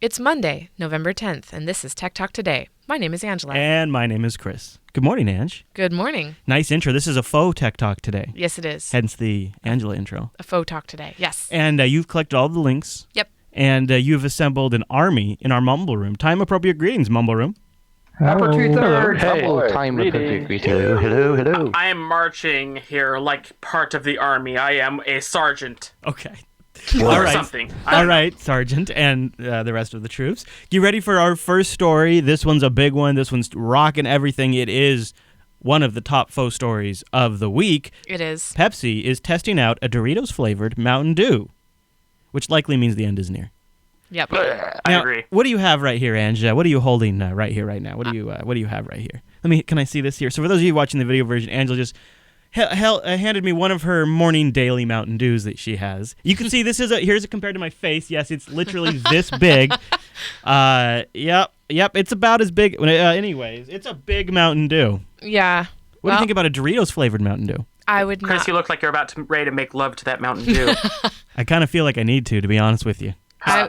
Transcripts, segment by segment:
It's Monday, November 10th, and this is Tech Talk Today. My name is Angela. And my name is Chris. Good morning, Ange. Good morning. Nice intro. This is a faux Tech Talk Today. Yes, it is. Hence the Angela intro. A faux talk today, yes. And you've collected all the links. Yep. And you've assembled an army in our Mumble Room. Time-appropriate greetings, Mumble Room. Upper two-thirds. Hey, time-appropriate greetings. Hello. I am marching here like part of the army. I am a sergeant. Okay. Or All right. something. All right, Sergeant, and the rest of the troops. You ready for our first story? This one's a big one. This one's rocking everything. It is one of the top faux stories of the week. It is. Pepsi is testing out a Doritos-flavored Mountain Dew, which likely means the end is near. Yep. I Now, agree. what do you have right here, Ange? What are you holding right here, right now? What do you have right here? Can I see this here? So for those of you watching the video version, Angela just handed me one of her morning daily Mountain Dews that she has. You can see here's it compared to my face. Yes, it's literally this big. Yep. It's about as big. Anyways, it's a big Mountain Dew. Yeah. What do you think about a Doritos flavored Mountain Dew? I would Chris, not. you look like you're ready to make love to that Mountain Dew. I kind of feel like I need to be honest with you. I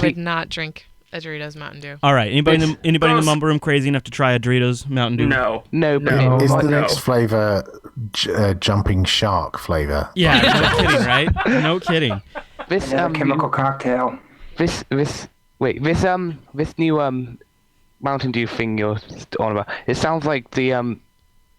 would not drink a Doritos Mountain Dew. All right. Anybody in the Mumble Room crazy enough to try a Doritos Mountain Dew? No. But Is the no. next flavor jumping shark flavor? Yeah, no kidding, right? No kidding. this chemical cocktail. this new Mountain Dew thing you're on about. It sounds like the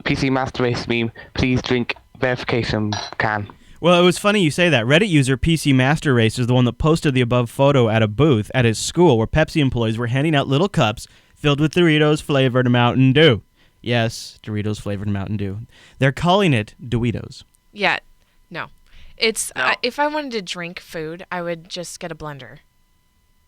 PC Master Race meme. Please drink verification can. Well, it was funny you say that. Reddit user PC Master Race is the one that posted the above photo at a booth at his school where Pepsi employees were handing out little cups filled with Doritos-flavored Mountain Dew. Yes, Doritos-flavored Mountain Dew. They're calling it Doritos. Yeah. No. It's No. if I wanted to drink food, I would just get a blender.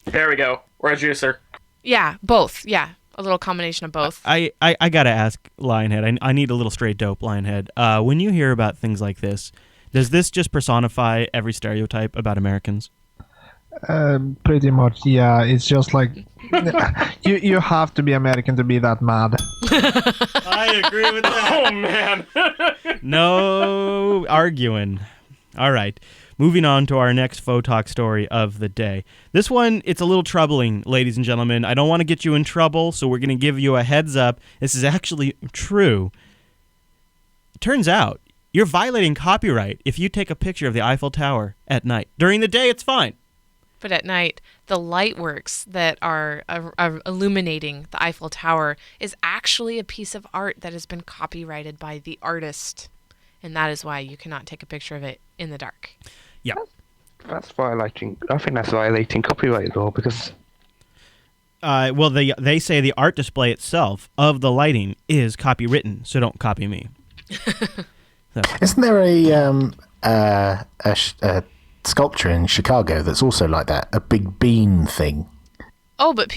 There we go. Or a juicer. Yeah, both. Yeah, a little combination of both. I gotta ask Lionhead. I need a little straight dope, Lionhead. When you hear about things like this, does this just personify every stereotype about Americans? Pretty much, yeah. It's just like you have to be American to be that mad. I agree with that. Oh, man. No arguing. All right. Moving on to our next faux talk story of the day. This one, it's a little troubling, ladies and gentlemen. I don't want to get you in trouble, so we're going to give you a heads up. This is actually true. It turns out you're violating copyright if you take a picture of the Eiffel Tower at night. During the day, it's fine. But at night, the lightworks that are illuminating the Eiffel Tower is actually a piece of art that has been copyrighted by the artist. And that is why you cannot take a picture of it in the dark. Yeah. That's violating. I think that's violating copyright law because. Well, they say the art display itself of the lighting is copywritten, so don't copy me. Isn't there a sculpture in Chicago that's also like that? A big bean thing. Oh, but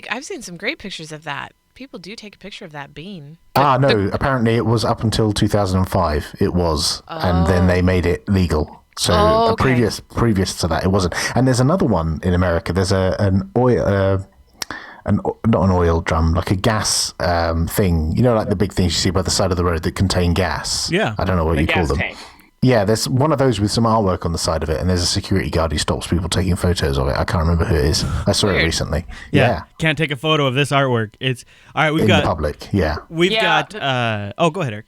I've seen some great pictures of that. People do take a picture of that bean. No, apparently it was up until 2005. It was, and then they made it legal. So okay. previous to that, it wasn't. And there's another one in America. There's an oil, not an oil drum, like a gas thing. You know, like the big things you see by the side of the road that contain gas. Yeah. I don't know what The you call gas them. tank. Yeah, there's one of those with some artwork on the side of it, and there's a security guard who stops people taking photos of it. I can't remember who it is. I saw it recently. Yeah. Can't take a photo of this artwork. It's all right. We've In got public, yeah. We've Yeah. got. Go ahead, Eric.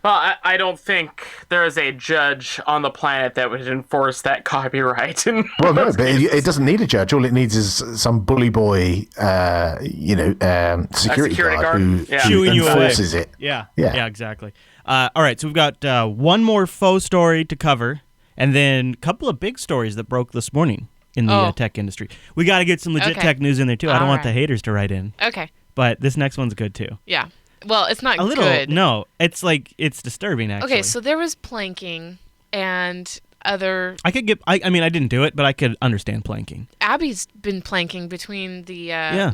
Well, I don't think there is a judge on the planet that would enforce that copyright. Well, no, but it doesn't need a judge. All it needs is some bully boy, security guard who Shooing you away. enforces it. Yeah, Yeah. exactly. All right, so we've got one more faux story to cover, and then a couple of big stories that broke this morning in the tech industry. We got to get some legit Okay. tech news in there too. I don't All want the right. haters to write in, Okay. but this next one's good too. Yeah. Well, it's not A little, good. no, it's disturbing actually. Okay, so there was planking and other. I could get. I mean, I didn't do it, but I could understand planking. Abby's been planking between the Yeah.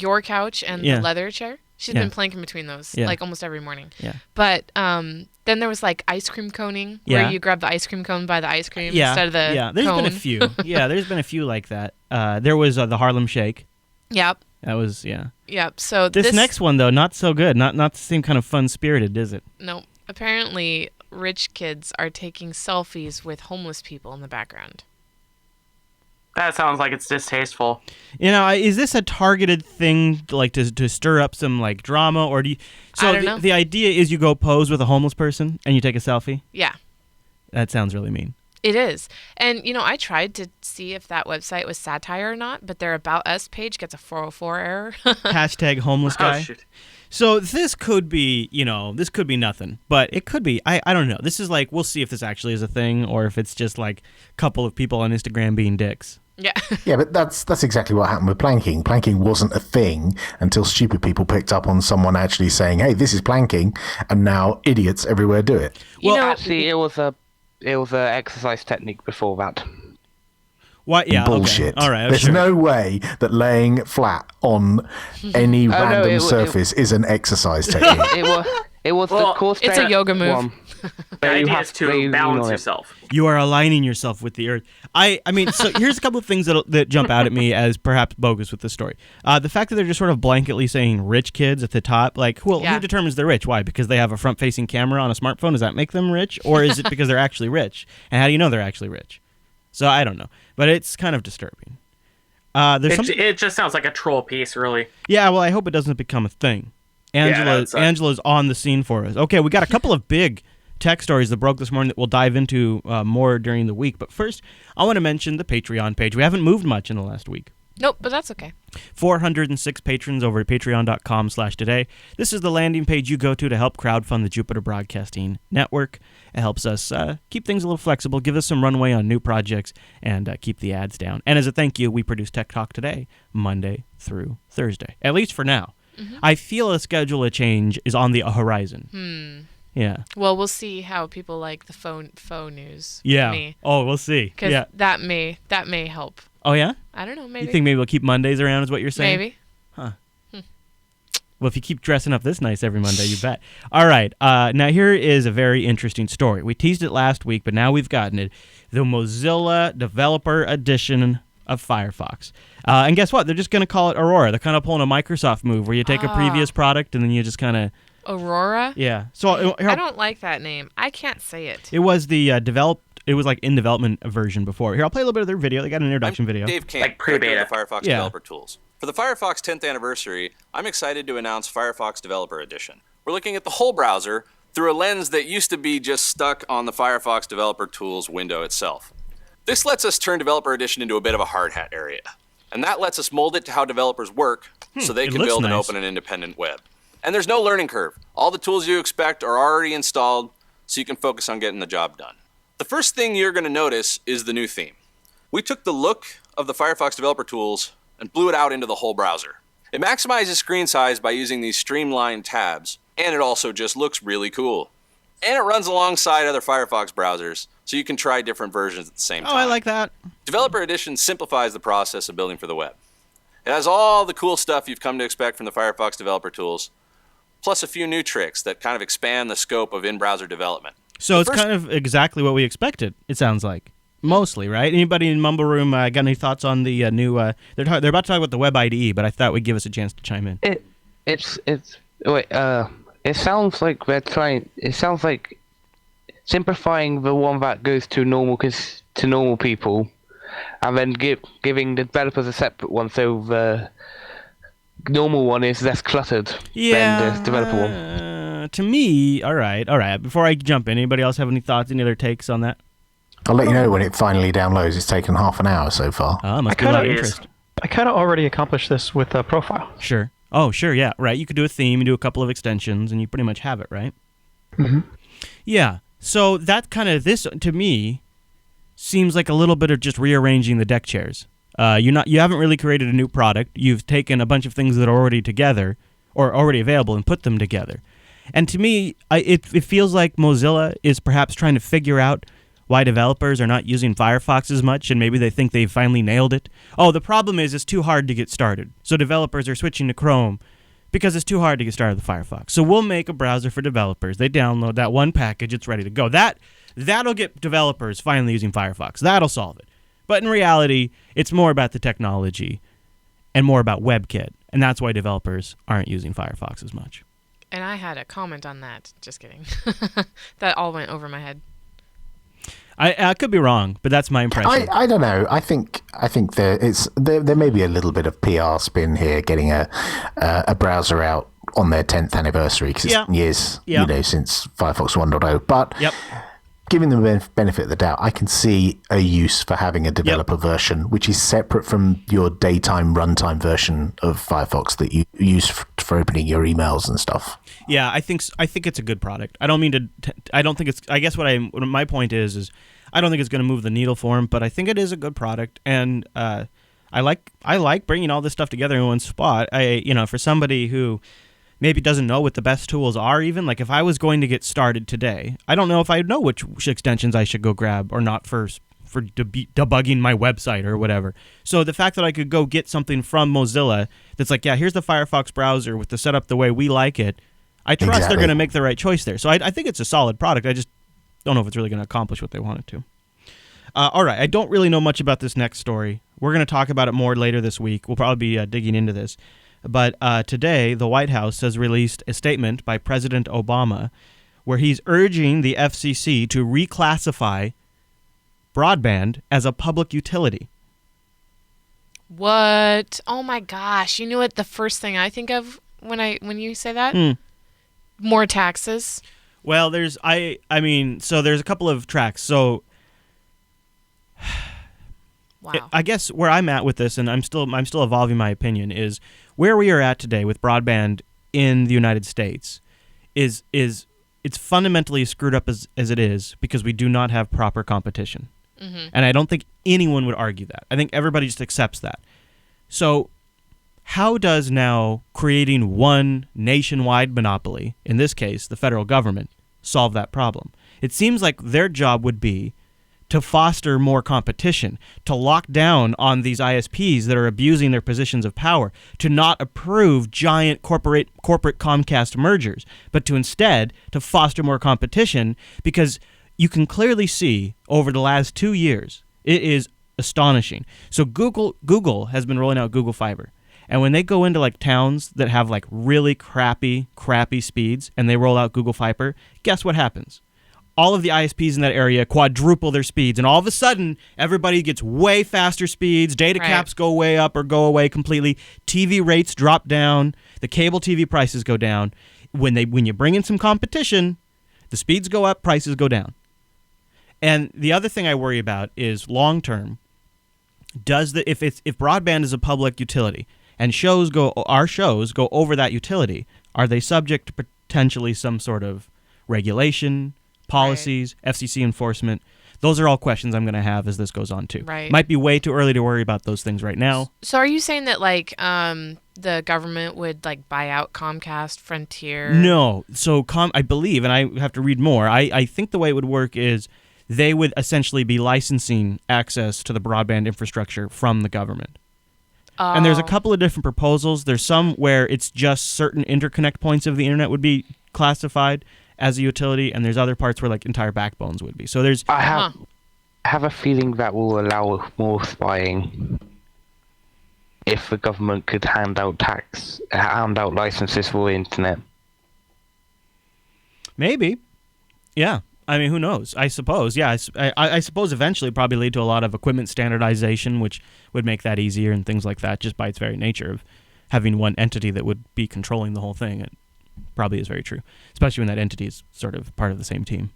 your couch and Yeah. the leather chair. She's Yeah. been planking between those Yeah. like almost every morning. Yeah. But then there was like ice cream coning Yeah. where you grab the ice cream cone by the ice cream Yeah, instead of the yeah. There's cone. been a few. Yeah, there's been a few like that. There was the Harlem Shake. Yep. That was Yep. So This next one though, not so good. Not the same kind of fun spirited, is it? No. Apparently, rich kids are taking selfies with homeless people in the background. That sounds like it's distasteful. Is this a targeted thing, like to stir up some like drama, or do you? So I don't know. The idea is you go pose with a homeless person and you take a selfie. Yeah. That sounds really mean. It is. And, I tried to see if that website was satire or not, but their About Us page gets a 404 error. Hashtag homeless guy. Oh, shoot. So this could be, this could be nothing, but it could be. I don't know. This is like, we'll see if this actually is a thing or if it's just like a couple of people on Instagram being dicks. Yeah. Yeah, but that's exactly what happened with planking. Planking wasn't a thing until stupid people picked up on someone actually saying, "Hey, this is planking," and now idiots everywhere do it. Well, Actually, it was a exercise technique before that. What? Yeah. Bullshit. Okay. All right. There's sure. no way that laying flat on any random surface is an exercise technique. It was Well, the course. it's a yoga move. One. The You idea have is to to lean balance on it. yourself. You are aligning yourself with the earth. I mean, so here's a couple of things that jump out at me as perhaps bogus with this story. The fact that they're just sort of blanketly saying rich kids at the top, like, who determines they're rich? Why? Because they have a front-facing camera on a smartphone? Does that make them rich? Or is it because they're actually rich? And how do you know they're actually rich? So I don't know. But it's kind of disturbing. It just sounds like a troll piece, really. Yeah, well, I hope it doesn't become a thing. Angela's on the scene for us. Okay, we got a couple of big tech stories that broke this morning that we'll dive into more during the week. But first, I want to mention the Patreon page. We haven't moved much in the last week. Nope, but that's okay. 406 patrons over at patreon.com/today. This is the landing page you go to help crowdfund the Jupiter Broadcasting Network. It helps us keep things a little flexible, give us some runway on new projects, and keep the ads down. And as a thank you, we produce Tech Talk Today, Monday through Thursday, at least for now. Mm-hmm. I feel a schedule change is on the horizon. Yeah. Well, we'll see how people like the faux news. Yeah. Me. Oh, we'll see. Because yeah. that may help. Oh, yeah? I don't know, maybe. You think maybe we'll keep Mondays around is what you're saying? Maybe. Well, if you keep dressing up this nice every Monday, you bet. All right. Now, here is a very interesting story. We teased it last week, but now we've gotten it. The Mozilla Developer Edition of Firefox. And guess what? They're just going to call it Aurora. They're kind of pulling a Microsoft move where you take a previous product and then you just kind of... Aurora? Yeah. So I don't like that name. I can't say it. It was the It was like in development version before. Here, I'll play a little bit of their video. They got an introduction video. Dave King, Like pre-beta. director of the Firefox Developer Tools. For the Firefox 10th anniversary, I'm excited to announce Firefox Developer Edition. We're looking at the whole browser through a lens that used to be just stuck on the Firefox Developer Tools window itself. This lets us turn Developer Edition into a bit of a hard hat area. And that lets us mold it to how developers work so they can build an open and independent web. And there's no learning curve. All the tools you expect are already installed, so you can focus on getting the job done. The first thing you're going to notice is the new theme. We took the look of the Firefox Developer Tools and blew it out into the whole browser. It maximizes screen size by using these streamlined tabs, and it also just looks really cool. And it runs alongside other Firefox browsers, so you can try different versions at the same time. Oh, I like that. Developer Edition simplifies the process of building for the web. It has all the cool stuff you've come to expect from the Firefox Developer Tools, plus a few new tricks that kind of expand the scope of in-browser development. So it's kind of exactly what we expected, it sounds like. Mostly, right? Anybody in Mumble Room got any thoughts on the new... They're about to talk about the web IDE, but I thought we'd give us a chance to chime in. It sounds like they're trying... It sounds like simplifying the one that goes to normal people, and then giving the developers a separate one, so the normal one is less cluttered than the developer one. To me, all right. Before I jump in, anybody else have any thoughts, any other takes on that? I'll let you know when it finally downloads. It's taken half an hour so far. Must be a lot of interest. I kind of already accomplished this with a profile. Sure. Oh, sure, yeah, right. You could do a theme, you do a couple of extensions, and you pretty much have it, right? Mm-hmm. Yeah. So that kind of, this, to me, seems like a little bit of just rearranging the deck chairs. You haven't really created a new product. You've taken a bunch of things that are already together, or already available, and put them together. And to me, it feels like Mozilla is perhaps trying to figure out why developers are not using Firefox as much, and maybe they think they've finally nailed it. Oh, the problem is it's too hard to get started. So developers are switching to Chrome because it's too hard to get started with Firefox. So we'll make a browser for developers. They download that one package, it's ready to go. That'll get developers finally using Firefox. That'll solve it. But in reality, it's more about the technology and more about WebKit, and that's why developers aren't using Firefox as much. And I had a comment on that. Just kidding. That all went over my head. I could be wrong, but that's my impression. I don't know. I think there may be a little bit of PR spin here, getting a browser out on their 10th anniversary, because it's years since Firefox 1.0. But giving them the benefit of the doubt, I can see a use for having a developer version which is separate from your daytime runtime version of Firefox that you use for opening your emails and stuff. Yeah, I think it's a good product. I don't mean to. I don't think it's. I guess what my point is I don't think it's going to move the needle for them, but I think it is a good product, and I like bringing all this stuff together in one spot. For somebody who maybe doesn't know what the best tools are, even like if I was going to get started today, I don't know if I know which extensions I should go grab or not first for debugging my website or whatever. So the fact that I could go get something from Mozilla that's like, here's the Firefox browser with the setup the way we like it, I trust they're going to make the right choice there. So I think it's a solid product. I just don't know if it's really going to accomplish what they want it to. All right, I don't really know much about this next story. We're going to talk about it more later this week. We'll probably be digging into this. But today, the White House has released a statement by President Obama where he's urging the FCC to reclassify broadband as a public utility. What? Oh my gosh! You know what? The first thing I think of when you say that, more taxes. Well, there's a couple of tracks. So, wow. I guess where I'm at with this, and I'm still evolving my opinion, is where we are at today with broadband in the United States is it's fundamentally screwed up as it is because we do not have proper competition. Mm-hmm. And I don't think anyone would argue that. I think everybody just accepts that. So how does now creating one nationwide monopoly, in this case the federal government, solve that problem? It seems like their job would be to foster more competition, to lock down on these ISPs that are abusing their positions of power, to not approve giant corporate Comcast mergers, but to instead to foster more competition, because you can clearly see over the last 2 years, it is astonishing. So Google has been rolling out Google Fiber. And when they go into like towns that have like really crappy speeds and they roll out Google Fiber, guess what happens? All of the ISPs in that area quadruple their speeds, and all of a sudden, everybody gets way faster speeds, data caps go way up or go away completely, TV rates drop down, the cable TV prices go down. When you bring in some competition, the speeds go up, prices go down. And the other thing I worry about is long term, if broadband is a public utility and our shows go over that utility, are they subject to potentially some sort of regulation, policies, FCC enforcement? Those are all questions I'm going to have as this goes on too. Right. Might be way too early to worry about those things right now. So are you saying that like the government would like buy out Comcast, Frontier? No. So I believe, and I have to read more, I think the way it would work is they would essentially be licensing access to the broadband infrastructure from the government. And there's a couple of different proposals. There's some where it's just certain interconnect points of the internet would be classified as a utility, and there's other parts where like entire backbones would be. So there's I have a feeling that will allow more spying if the government could hand out licenses for the internet. Maybe. Yeah. I mean, who knows? I suppose. Yeah. I suppose eventually probably lead to a lot of equipment standardization, which would make that easier and things like that, just by its very nature of having one entity that would be controlling the whole thing. It probably is very true, especially when that entity is sort of part of the same team.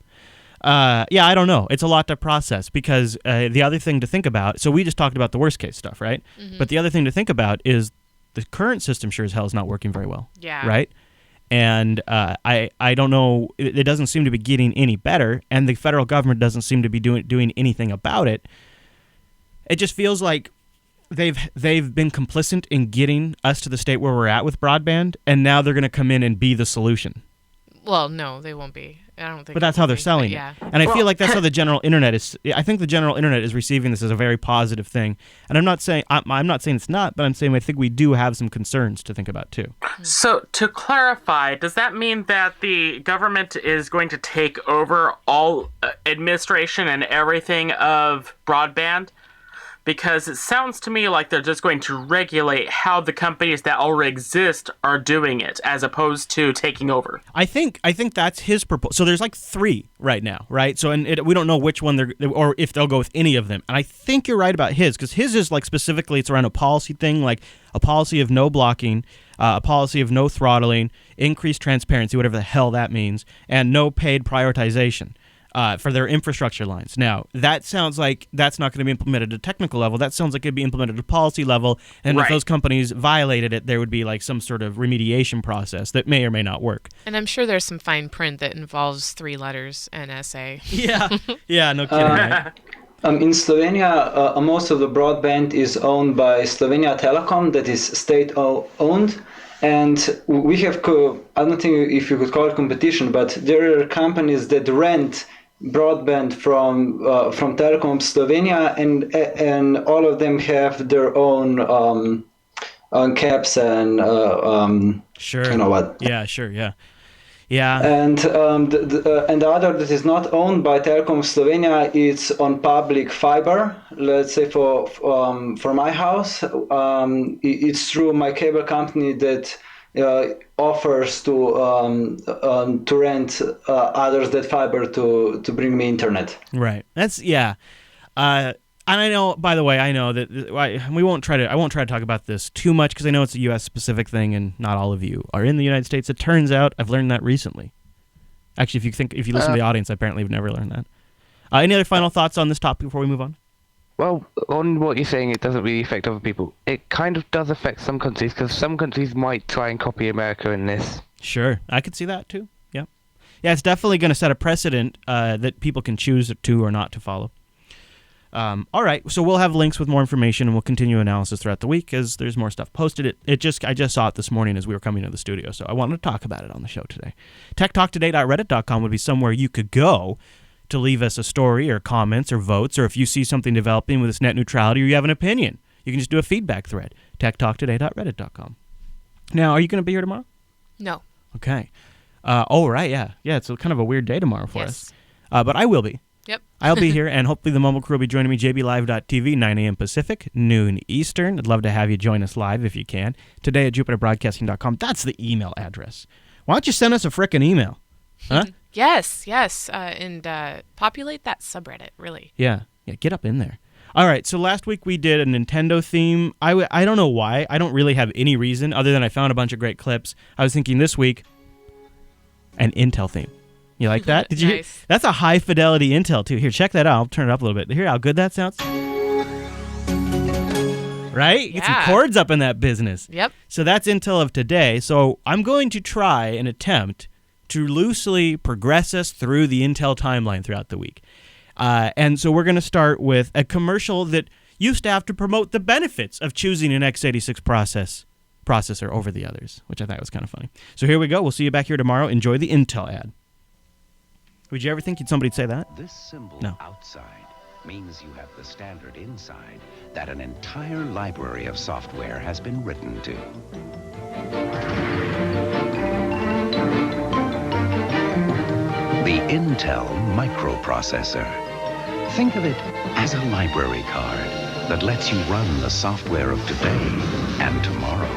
I don't know. It's a lot to process because the other thing to think about, so we just talked about the worst case stuff, right? Mm-hmm. But the other thing to think about is the current system sure as hell is not working very well. Yeah. Right? And I don't know, it doesn't seem to be getting any better, and the federal government doesn't seem to be doing anything about it. It just feels like they've been complicit in getting us to the state where we're at with broadband, and now they're going to come in and be the solution. Well, no, they won't be. I don't think. But that's how they're selling it. And I feel like that's how the general internet is. I think the general internet is receiving this as a very positive thing. And I'm not saying it's not, but I'm saying I think we do have some concerns to think about too. So to clarify, does that mean that the government is going to take over all administration and everything of broadband? because it sounds to me like they're just going to regulate how the companies that already exist are doing it, as opposed to taking over. I think that's his proposal. So there's like 3 right now, right? So we don't know which one or if they'll go with any of them. And I think you're right about his, because his is like specifically it's around a policy thing, like a policy of no blocking, a policy of no throttling, increased transparency, whatever the hell that means, and no paid prioritization. For their infrastructure lines. Now, that sounds like that's not going to be implemented at a technical level. That sounds like it'd be implemented at a policy level, and if those companies violated it, there would be like some sort of remediation process that may or may not work. And I'm sure there's some fine print that involves 3 letters, NSA. Yeah, no kidding, right? In Slovenia, most of the broadband is owned by Slovenia Telekom, that is state-owned. And we have, I don't think if you could call it competition, but there are companies that rent broadband from Telekom Slovenia, and all of them have their own caps and sure. You know what? Yeah, sure, yeah. And the other that is not owned by Telekom Slovenia, it's on public fiber. Let's say for my house, it's through my cable company that offers to rent others that fiber to bring me internet. Right. That's and I know, by the way, I know that I won't try to talk about this too much because I know it's a U.S. specific thing and not all of you are in the United States. It turns out I've learned that recently. Actually, if you listen to the audience, apparently you've never learned that. Any other final thoughts on this topic before we move on? Well, on what you're saying, it doesn't really affect other people. It kind of does affect some countries, because some countries might try and copy America in this. Sure, I could see that too. Yeah, it's definitely going to set a precedent that people can choose to or not to follow. All right, so we'll have links with more information, and we'll continue analysis throughout the week because there's more stuff posted. I just saw it this morning as we were coming to the studio, so I wanted to talk about it on the show today. TechTalkToday.reddit.com would be somewhere you could go to leave us a story or comments or votes, or if you see something developing with this net neutrality or you have an opinion, you can just do a feedback thread. TechTalkToday.reddit.com. Now, are you going to be here tomorrow? No. Okay. Right, yeah. Yeah, it's kind of a weird day tomorrow for us. But I will be. Yep. I'll be here, and hopefully the Mumble Crew will be joining me, jblive.tv, 9 a.m. Pacific, noon Eastern. I'd love to have you join us live if you can. Today at jupiterbroadcasting.com. That's the email address. Why don't you send us a frickin' email? Huh? Yes. And populate that subreddit, really. Yeah, get up in there. All right, so last week we did a Nintendo theme. I don't know why. I don't really have any reason other than I found a bunch of great clips. I was thinking this week, an Intel theme. You like that? Did you? Nice. That's a high fidelity Intel too. Here, check that out. I'll turn it up a little bit. Hear how good that sounds? Right? Get some chords up in that business. Yep. So that's Intel of today. So I'm going to try and attempt to loosely progress us through the Intel timeline throughout the week. And so we're going to start with a commercial that used to have to promote the benefits of choosing an x86 processor over the others, which I thought was kind of funny. So here we go. We'll see you back here tomorrow. Enjoy the Intel ad. Would you ever think somebody'd say that? This symbol No. outside means you have the standard inside that an entire library of software has been written to. The Intel microprocessor. Think of it as a library card that lets you run the software of today and tomorrow.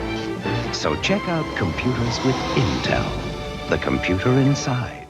So check out computers with Intel, the computer inside.